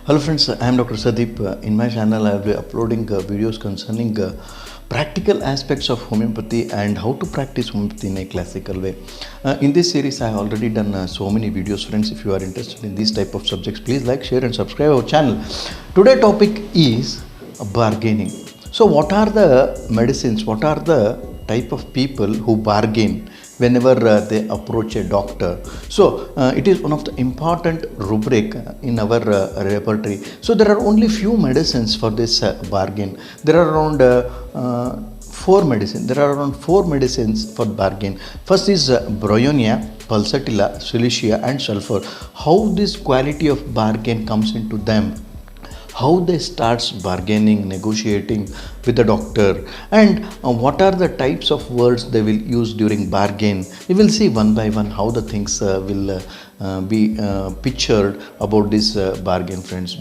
Hello friends, I am Dr. Sadeep. In my channel I will be uploading videos concerning practical aspects of homeopathy and how to practice homeopathy in a classical way. In this series I have already done so many videos. Friends, if you are interested in these type of subjects, please like, share and subscribe our channel. Today's topic is bargaining. So what are the medicines, what are the type of people who bargain whenever they approach a doctor? So it is one of the important rubric in our repertory. So there are only few medicines for this bargain. There are around four medicines for bargain. First is bryonia, pulsatilla, silicea and sulfur. How this quality of bargain comes into them, how they starts bargaining, negotiating with the doctor, and what are the types of words they will use during bargain. We will see one by one how the things will be pictured about this bargain, friends.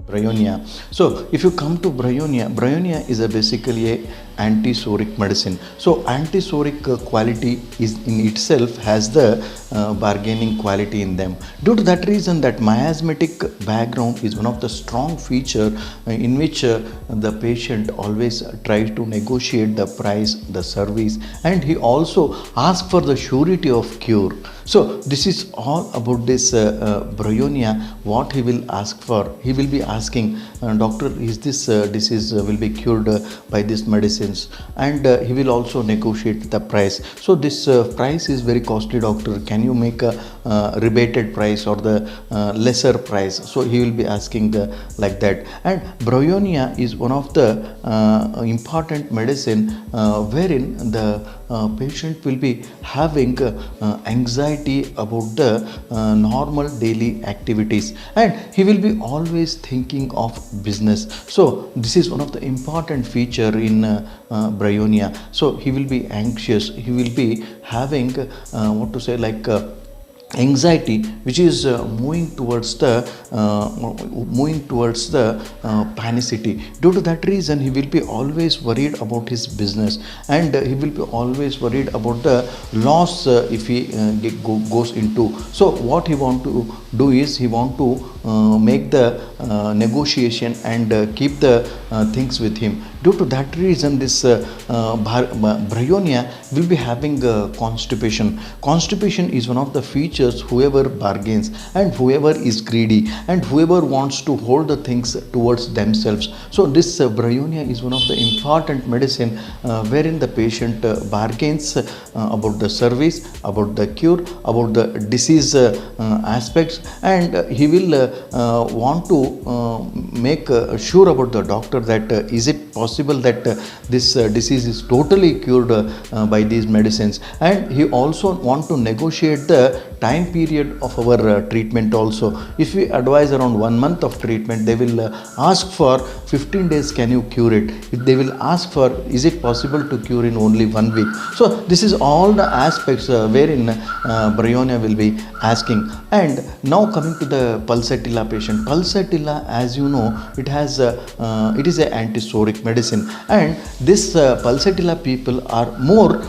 Bryonia. So if you come to bryonia is basically a antisoric medicine. So antisoric quality is in itself has the bargaining quality in them. Due to that reason, that miasmatic background is one of the strong feature in which the patient always tries to negotiate the price, the service, and he also asks for the surety of cure. So this is all about this bryonia. What he will ask for, he will be asking, doctor, is this disease will be cured by this medicines, and he will also negotiate the price. So this price is very costly, doctor, can you make a rebated price or the lesser price? So he will be asking like that. And bryonia is one of the important medicine wherein the patient will be having anxiety about the normal daily activities, and he will be always thinking of business. So this is one of the important feature in bryonia. So he will be anxious, he will be having anxiety which is moving towards the panicity. Due to that reason, he will be always worried about his business, and he will be always worried about the loss if he goes into. So what he want to do is he want to make the negotiation and keep the things with him. Due to that reason, this bryonia will be having constipation. Constipation is one of the features whoever bargains and whoever is greedy and whoever wants to hold the things towards themselves. So this bryonia is one of the important medicine wherein the patient bargains about the service, about the cure, about the disease aspects, and he will want to make sure about the doctor that is it possible that this disease is totally cured by these medicines. And he also want to negotiate the time period of our treatment also. If we advise around 1 month of treatment, they will ask for 15 days, can you cure it? If they will ask for, is it possible to cure in only 1 week? So this is all the aspects wherein bryonia will be asking. And now coming to the pulsatilla patient. Pulsatilla, as you know, it has it is an antisoric medicine, and this pulsatilla people are more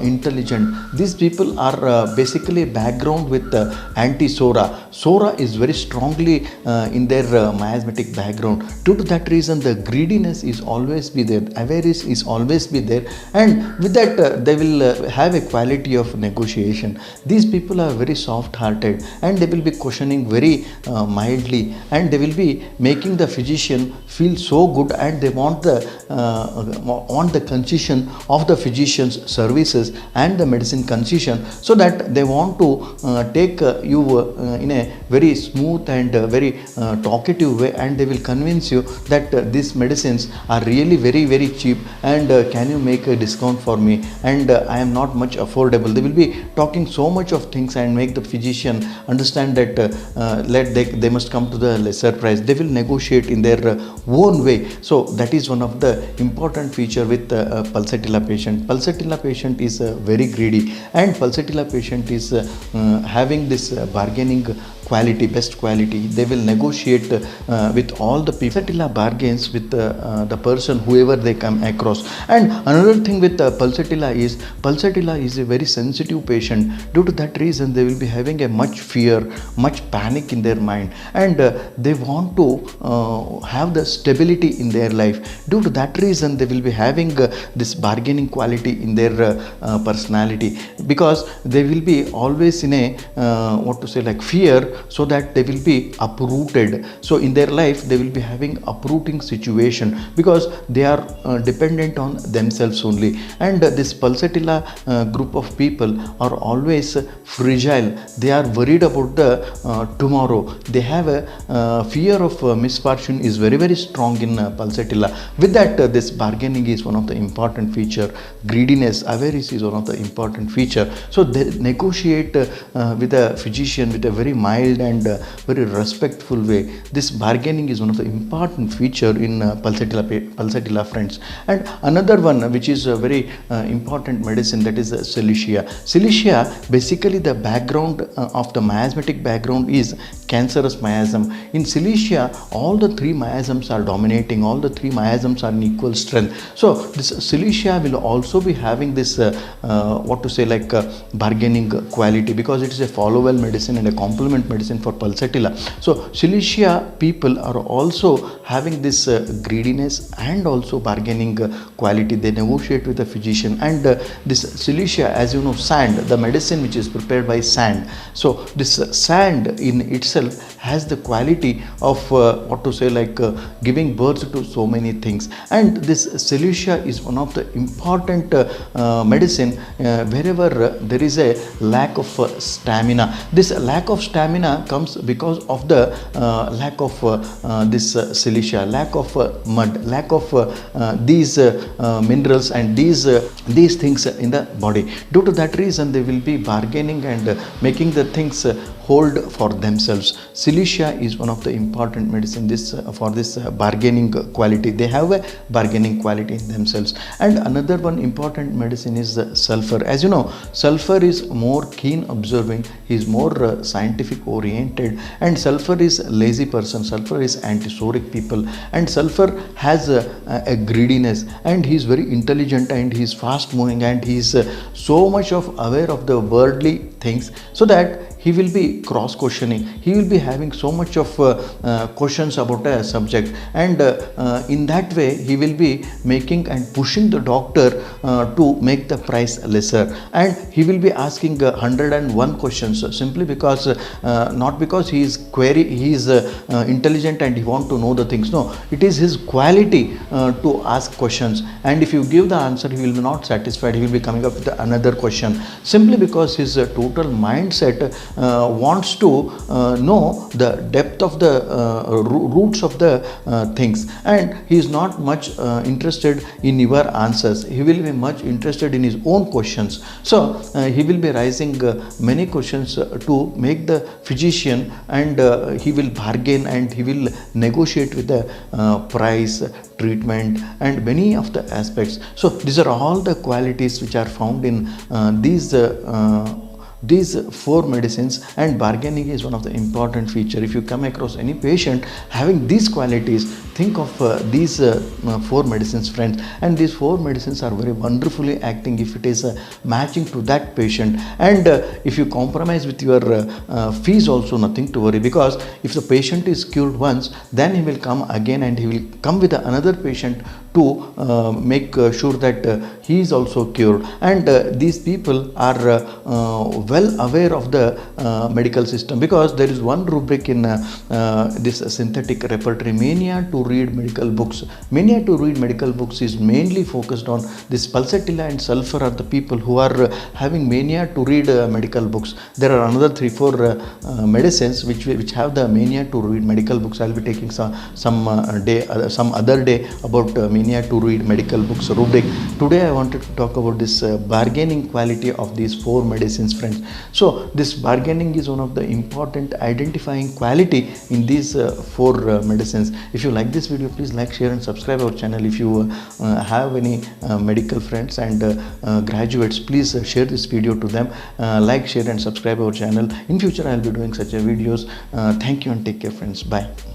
intelligent. These people are basically background with anti-sora. Sora is very strongly in their miasmatic background. Due to that reason, the greediness is always be there, avarice is always be there, and with that they will have a quality of negotiation. These people are very soft-hearted, and they will be questioning very mildly, and they will be making the physician feel so good, and they want the concession of the physician's services and the medicine concession, so that they want to take you in a very smooth and very talkative way, and they will convince you that these medicines are really very very cheap, and can you make a discount for me, and I am not much affordable. They will be talking so much of things and make the physician understand that they must come to the lesser price. They will negotiate in their own way. So that is one of the important feature with pulsatilla patient. Pulsatilla patient is very greedy, and pulsatilla patient is having this bargaining quality, best quality. They will negotiate with all the people. Pulsatilla bargains with the person whoever they come across. And another thing with Pulsatilla is a very sensitive patient. Due to that reason, they will be having a much fear, much panic in their mind, and they want to have the stability in their life. Due to that reason, they will be having this bargaining quality in their personality, because they will be always in a like fear, so that they will be uprooted. So in their life they will be having uprooting situation, because they are dependent on themselves only. And this Pulsatilla group of people are always fragile. They are worried about the tomorrow. They have a fear of misfortune is very, very strong in Pulsatilla. With that, this bargaining is one of the important feature. Greediness, avarice is one of the important feature. So they negotiate with a physician with a very mild and very respectful way. This bargaining is one of the important feature in Pulsatilla, friends. And another one which is a very important medicine, that is Cilicia. Cilicia, basically the background of the miasmatic background is cancerous miasm. In Cilicia, all the three miasms are dominating, all the three miasms are in equal strength. So this Cilicia will also be having this bargaining quality, because it is a follow well medicine and a complement medicine for Pulsatilla. So Cilicia people are also having this greediness and also bargaining quality. They negotiate with the physician. And this Cilicia, as you know, sand, the medicine which is prepared by sand. So this sand in itself has the quality of giving birth to so many things. And this Cilicia is one of the important medicine wherever there is a lack of stamina. This lack of stamina comes because of the lack of this Cilicia, lack of mud, lack of these minerals and these things in the body. Due to that reason, they will be bargaining and making the things hold for themselves. Cilicia is one of the important medicine for this bargaining quality. They have a bargaining quality in themselves. And another one important medicine is sulfur. As you know, sulfur is more keen observing, he is more scientific oriented, and sulfur is lazy person, sulfur is antisoric people, and sulfur has a greediness, and he is very intelligent, and he is fast moving, and he is so much of aware of the worldly things, so that he will be cross questioning, he will be having so much of questions about a subject, and in that way he will be making and pushing the doctor to make the price lesser, and he will be asking 101 questions simply because not because he is intelligent and he want to know the things. No, it is his quality to ask questions, and if you give the answer, he will be not satisfied, he will be coming up with another question, simply because his total mindset wants to know the depth of the roots of the things, and he is not much interested in your answers. He will be much interested in his own questions. So he will be raising many questions to make the physician, and he will bargain and he will negotiate with the price, treatment, and many of the aspects. So these are all the qualities which are found in these four medicines, and bargaining is one of the important feature. If you come across any patient having these qualities, think of these four medicines, friends, and these four medicines are very wonderfully acting if it is matching to that patient. And if you compromise with your fees also, nothing to worry, because if the patient is cured once, then he will come again, and he will come with another patient to make sure that he is also cured. And these people are well aware of the medical system, because there is one rubric in this synthetic repertory, mania to read medical books. Mania to read medical books is mainly focused on this Pulsatilla and sulfur are the people who are having mania to read medical books. There are another 3-4 medicines which have the mania to read medical books. I will be taking some other day about mania to read medical books, rubric. Today I wanted to talk about this bargaining quality of these four medicines, friends. So this bargaining is one of the important identifying quality in these four medicines. If you like this video, please like, share and subscribe our channel. If you have any medical friends and graduates, please share this video to them. Like, share and subscribe our channel. In future I will be doing such a videos. Thank you and take care friends. Bye.